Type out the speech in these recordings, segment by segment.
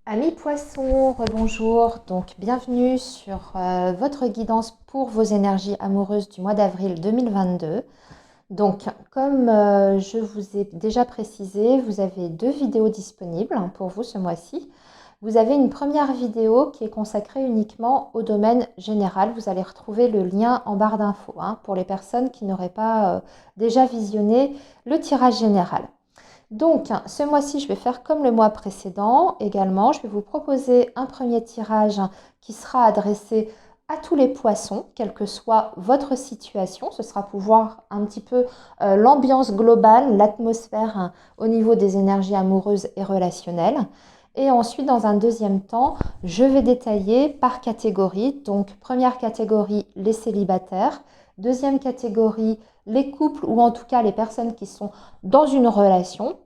Amis poissons, rebonjour. Donc, bienvenue sur votre guidance pour vos énergies amoureuses du mois d'avril 2022. Donc, comme je vous ai déjà précisé, vous avez deux vidéos disponibles pour vous ce mois-ci. Vous avez une première vidéo qui est consacrée uniquement au domaine général. Vous allez retrouver le lien en barre d'infos pour les personnes qui n'auraient pas déjà visionné le tirage général. Donc, ce mois-ci, je vais faire comme le mois précédent également. Je vais vous proposer un premier tirage qui sera adressé à tous les poissons, quelle que soit votre situation. Ce sera pour voir un petit peu l'ambiance globale, l'atmosphère au niveau des énergies amoureuses et relationnelles. Et ensuite, dans un deuxième temps, je vais détailler par catégorie. Donc, première catégorie, les célibataires. Deuxième catégorie, les couples ou en tout cas les personnes qui sont dans une relation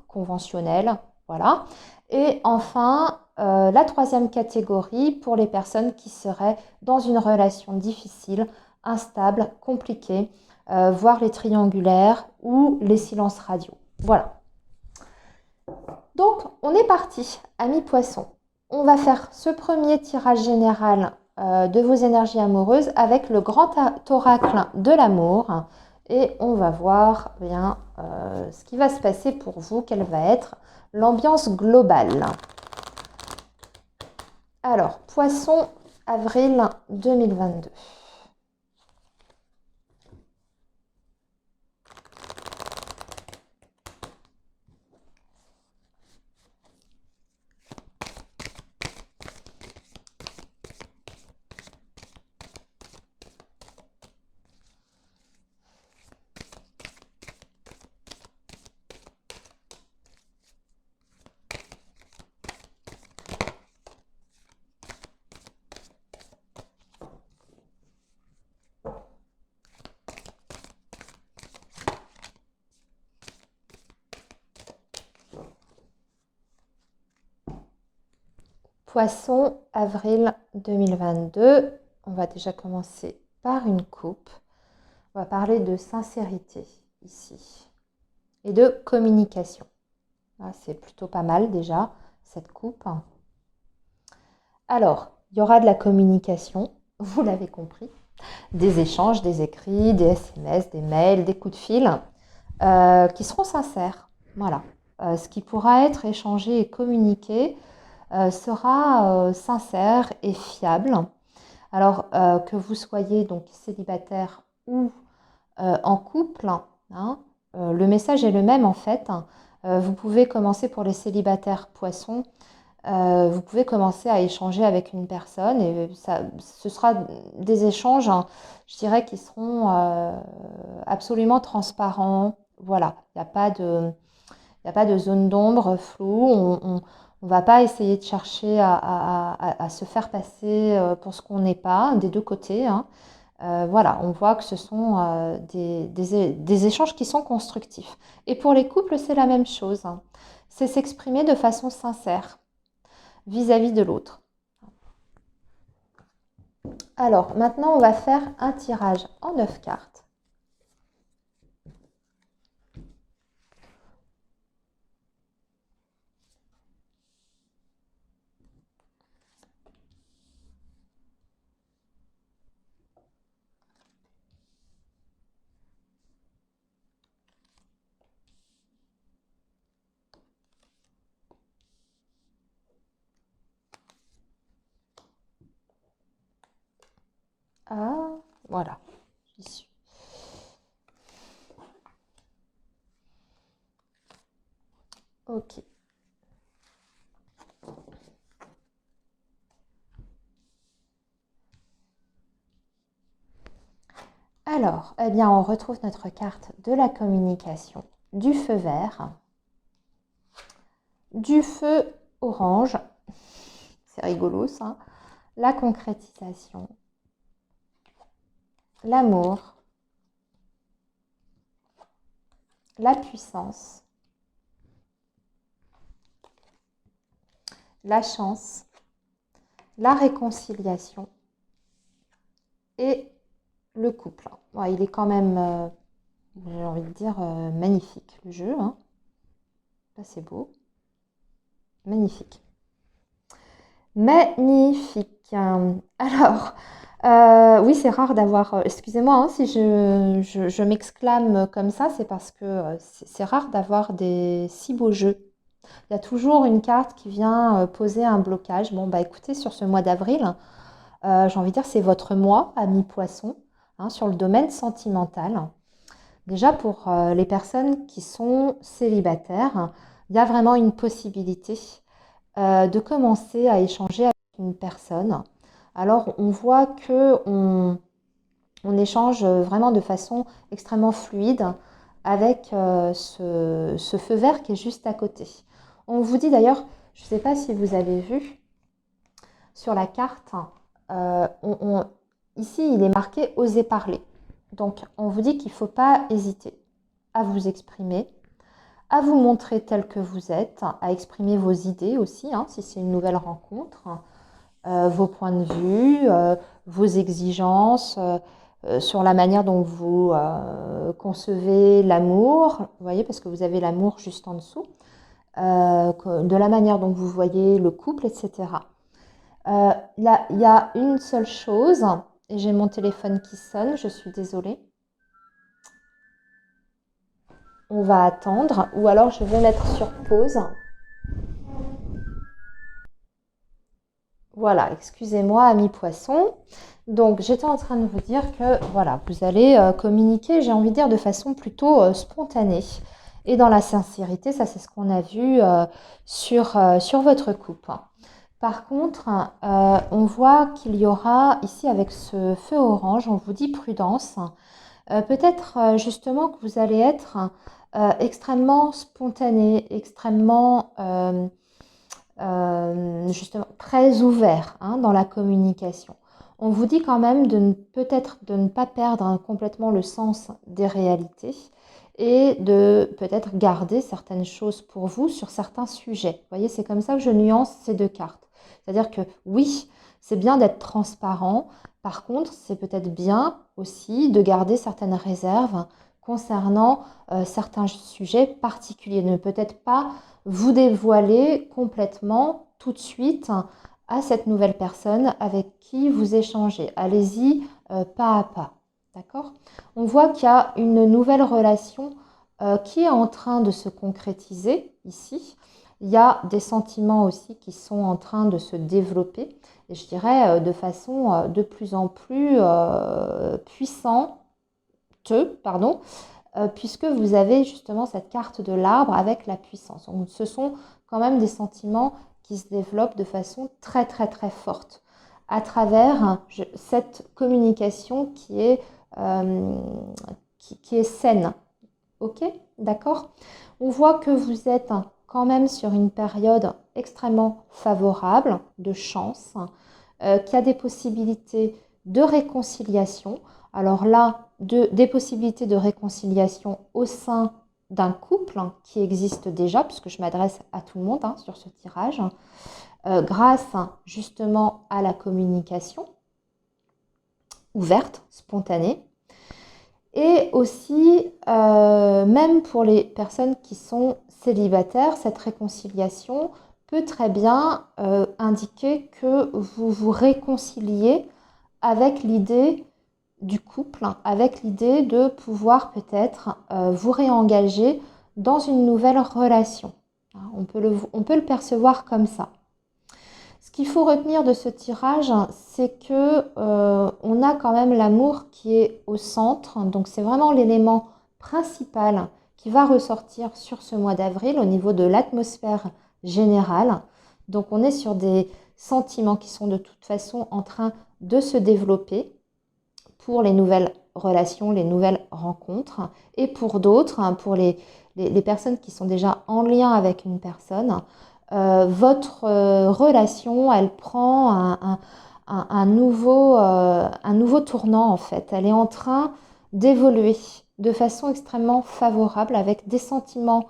conventionnelle. Voilà. Et enfin, la troisième catégorie pour les personnes qui seraient dans une relation difficile, instable, compliquée, voire les triangulaires ou les silences radio. Voilà. Donc, on est parti, amis poissons. On va faire ce premier tirage général de vos énergies amoureuses avec le grand oracle de l'amour. Et on va voir bien ce qui va se passer pour vous, quelle va être l'ambiance globale. Alors, poisson, avril 2022. Poisson, avril 2022. On va déjà commencer par une coupe. On va parler de sincérité ici et de communication. C'est plutôt pas mal déjà, cette coupe. Alors, il y aura de la communication, vous l'avez compris, des échanges, des écrits, des SMS, des mails, des coups de fil qui seront sincères. Voilà. Ce qui pourra être échangé et communiqué sera sincère et fiable. Alors que vous soyez donc célibataire ou en couple, le message est le même en fait. Vous pouvez commencer pour les célibataires poissons. Vous pouvez commencer à échanger avec une personne et ce sera des échanges, je dirais, qui seront absolument transparents. Voilà, il n'y a pas de zone d'ombre floue. On ne va pas essayer de chercher à se faire passer pour ce qu'on n'est pas, des deux côtés. Voilà, on voit que ce sont des échanges qui sont constructifs. Et pour les couples, c'est la même chose. C'est s'exprimer de façon sincère vis-à-vis de l'autre. Alors, maintenant, on va faire un tirage en 9 cartes. Ah, voilà, j'y suis. Ok. Alors, eh bien, on retrouve notre carte de la communication, du feu vert, du feu orange, c'est rigolo ça, la concrétisation, l'amour, la puissance, la chance, la réconciliation et le couple. Ouais, il est quand même, j'ai envie de dire, magnifique le jeu. Là, c'est beau. Magnifique. Magnifique. Alors, oui, c'est rare d'avoir, excusez-moi hein, si je m'exclame comme ça, c'est parce que c'est rare d'avoir des si beaux jeux. Il y a toujours une carte qui vient poser un blocage. Bon, bah écoutez, sur ce mois d'avril, j'ai envie de dire, c'est votre mois, ami poisson, hein, sur le domaine sentimental. Déjà, pour les personnes qui sont célibataires, il y a vraiment une possibilité de commencer à échanger avec une personne. Alors, on voit que on échange vraiment de façon extrêmement fluide avec ce feu vert qui est juste à côté. On vous dit d'ailleurs, je ne sais pas si vous avez vu sur la carte, euh, on- on- ici il est marqué oser parler. Donc on vous dit qu'il ne faut pas hésiter à vous exprimer, à vous montrer tel que vous êtes, à exprimer vos idées aussi, hein, si c'est une nouvelle rencontre, vos points de vue, vos exigences, sur la manière dont vous concevez l'amour, vous voyez, parce que vous avez l'amour juste en dessous, de la manière dont vous voyez le couple, etc. Là, il y a une seule chose, et j'ai mon téléphone qui sonne, je suis désolée. On va attendre, ou alors je vais mettre sur pause. Voilà, excusez-moi, ami poisson. Donc, j'étais en train de vous dire que voilà, vous allez communiquer, j'ai envie de dire, de façon plutôt spontanée. Et dans la sincérité, ça c'est ce qu'on a vu sur votre coupe. Par contre, on voit qu'il y aura ici avec ce feu orange, on vous dit prudence. Peut-être justement que vous allez être extrêmement spontané, extrêmement justement très ouvert hein, dans la communication. On vous dit quand même peut-être de ne pas perdre hein, complètement le sens des réalités et de peut-être garder certaines choses pour vous sur certains sujets. Vous voyez, c'est comme ça que je nuance ces deux cartes. C'est-à-dire que oui, c'est bien d'être transparent. Par contre, c'est peut-être bien aussi de garder certaines réserves concernant certains sujets particuliers. Ne peut-être pas vous dévoiler complètement tout de suite à cette nouvelle personne avec qui vous échangez. Allez-y pas à pas. D'accord? On voit qu'il y a une nouvelle relation qui est en train de se concrétiser ici. Il y a des sentiments aussi qui sont en train de se développer, et je dirais de façon de plus en plus puissante, pardon, puisque vous avez justement cette carte de l'arbre avec la puissance. Donc, ce sont quand même des sentiments qui se développent de façon très très très forte à travers cette communication euh, qui est saine. Ok, d'accord. On voit que vous êtes quand même sur une période extrêmement favorable, de chance, qu'il y a des possibilités de réconciliation. Alors là, des possibilités de réconciliation au sein d'un couple hein, qui existe déjà, puisque je m'adresse à tout le monde hein, sur ce tirage, grâce justement à la communication ouverte, spontanée. Et aussi, même pour les personnes qui sont célibataires, cette réconciliation peut très bien indiquer que vous vous réconciliez avec l'idée du couple, avec l'idée de pouvoir peut-être vous réengager dans une nouvelle relation. On peut le percevoir comme ça. Ce qu'il faut retenir de ce tirage, c'est que on a quand même l'amour qui est au centre. Donc c'est vraiment l'élément principal qui va ressortir sur ce mois d'avril au niveau de l'atmosphère générale. Donc on est sur des sentiments qui sont de toute façon en train de se développer pour les nouvelles relations, les nouvelles rencontres. Et pour d'autres, hein, pour les personnes qui sont déjà en lien avec une personne, votre relation, elle prend un nouveau tournant en fait. Elle est en train d'évoluer de façon extrêmement favorable avec des sentiments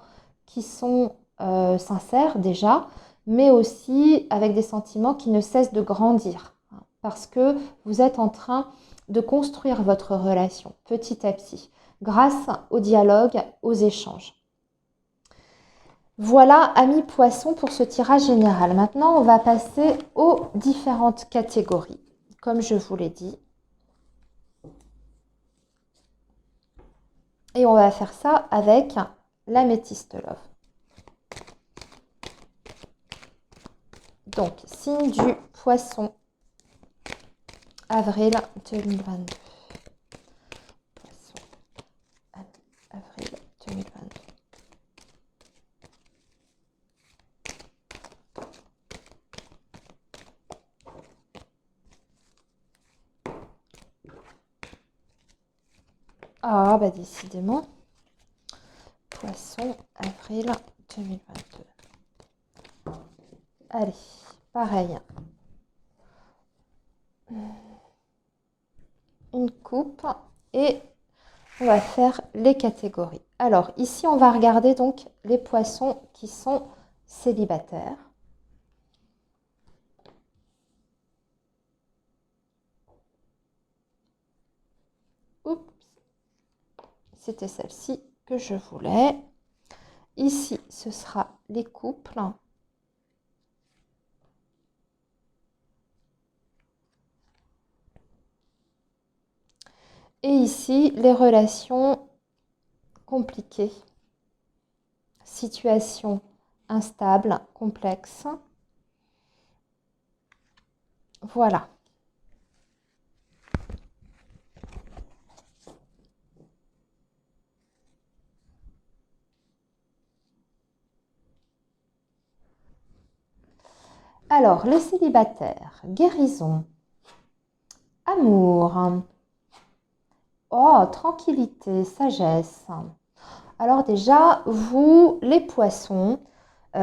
qui sont sincères déjà, mais aussi avec des sentiments qui ne cessent de grandir. Hein, parce que vous êtes en train de construire votre relation petit à petit grâce au dialogue, aux échanges. Voilà, amis poissons, pour ce tirage général. Maintenant, on va passer aux différentes catégories, comme je vous l'ai dit. Et on va faire ça avec l'améthyste love. Donc, signe du poisson, avril 2022. Poisson, avril 2022. Ah, bah décidément. Poisson, avril 2022. Allez, pareil. Une coupe et on va faire les catégories. Alors, ici, on va regarder donc les poissons qui sont célibataires. Oups, c'était celle-ci que je voulais. Ici, ce sera les couples. Et ici, les relations compliquées, situation instable, complexe. Voilà. Alors, les célibataires, guérison, amour, oh, tranquillité, sagesse. Alors déjà, vous, les poissons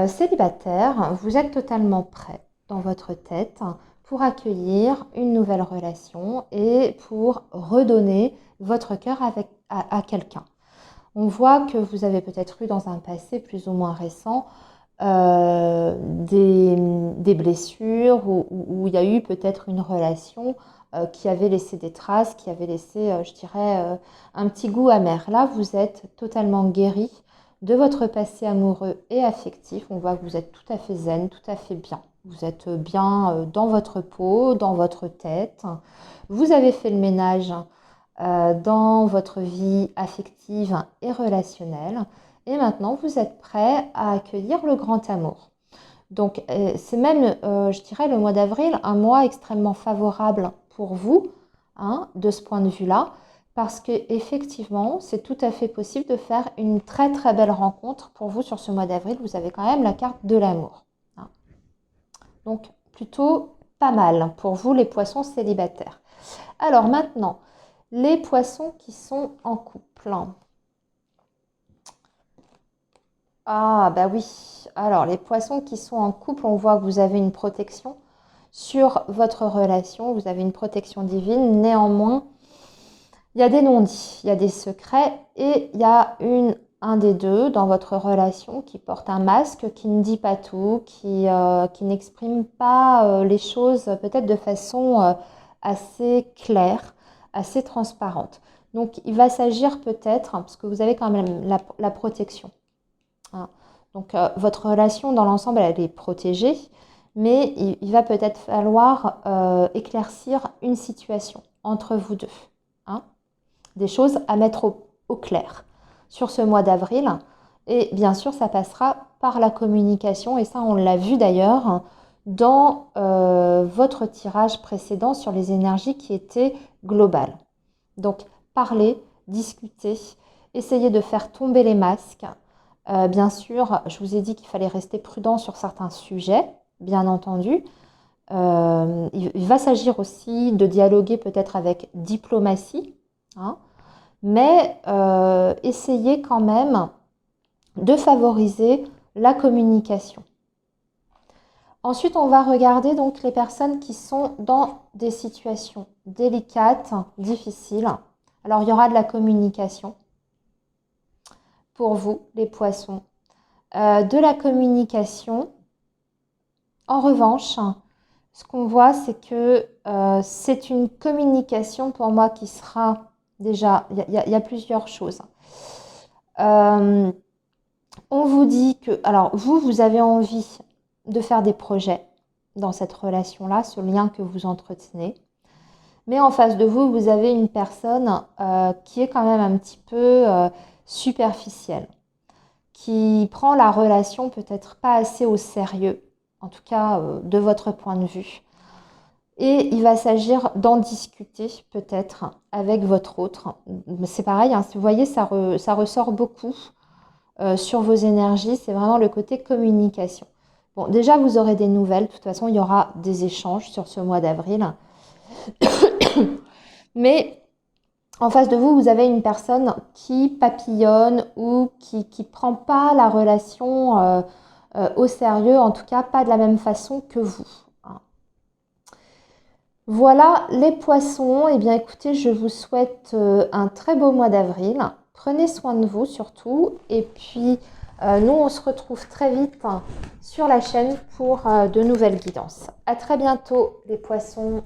célibataires, vous êtes totalement prêts dans votre tête pour accueillir une nouvelle relation et pour redonner votre cœur à quelqu'un. On voit que vous avez peut-être eu dans un passé plus ou moins récent des blessures où il y a eu peut-être une relation qui avait laissé des traces, qui avait laissé, je dirais, un petit goût amer. Là, vous êtes totalement guéri de votre passé amoureux et affectif. On voit que vous êtes tout à fait zen, tout à fait bien. Vous êtes bien dans votre peau, dans votre tête. Vous avez fait le ménage dans votre vie affective et relationnelle. Et maintenant, vous êtes prêt à accueillir le grand amour. Donc, c'est même, je dirais, le mois d'avril, un mois extrêmement favorable pour vous, hein, de ce point de vue-là, parce qu'effectivement, c'est tout à fait possible de faire une très très belle rencontre pour vous sur ce mois d'avril. Vous avez quand même la carte de l'amour, hein. Donc, plutôt pas mal pour vous, les poissons célibataires. Alors maintenant, les poissons qui sont en couple. Ah, bah oui. Alors, les poissons qui sont en couple, on voit que vous avez une protection sur votre relation, vous avez une protection divine. Néanmoins, il y a des non-dits, il y a des secrets et il y a un des deux dans votre relation qui porte un masque, qui ne dit pas tout, qui n'exprime pas les choses peut-être de façon assez claire, assez transparente. Donc, il va s'agir peut-être, parce que vous avez quand même la protection, hein. Donc, votre relation dans l'ensemble, elle est protégée, mais il va peut-être falloir éclaircir une situation entre vous deux, hein. Des choses à mettre au clair sur ce mois d'avril. Et bien sûr, ça passera par la communication. Et ça, on l'a vu d'ailleurs dans votre tirage précédent sur les énergies qui étaient globales. Donc, parler, discuter, essayer de faire tomber les masques. Bien sûr, je vous ai dit qu'il fallait rester prudent sur certains sujets, bien entendu. Il va s'agir aussi de dialoguer peut-être avec diplomatie, hein, mais essayez quand même de favoriser la communication. Ensuite, on va regarder donc les personnes qui sont dans des situations délicates, difficiles. Alors, il y aura de la communication pour vous, les poissons. De la communication. En revanche, ce qu'on voit, c'est que c'est une communication pour moi qui sera déjà, il y a plusieurs choses. On vous dit que, alors vous avez envie de faire des projets dans cette relation-là, ce lien que vous entretenez. Mais en face de vous, vous avez une personne qui est quand même un petit peu superficielle, qui prend la relation peut-être pas assez au sérieux, en tout cas de votre point de vue. Et il va s'agir d'en discuter peut-être avec votre autre. C'est pareil, hein, vous voyez, ça ressort beaucoup sur vos énergies. C'est vraiment le côté communication. Bon, déjà, vous aurez des nouvelles. De toute façon, il y aura des échanges sur ce mois d'avril. Mais en face de vous, vous avez une personne qui papillonne ou qui ne prend pas la relation au sérieux, en tout cas pas de la même façon que vous. Voilà les poissons. Eh bien écoutez, je vous souhaite un très beau mois d'avril. Prenez soin de vous surtout. Et puis nous, on se retrouve très vite sur la chaîne pour de nouvelles guidances. À très bientôt les poissons.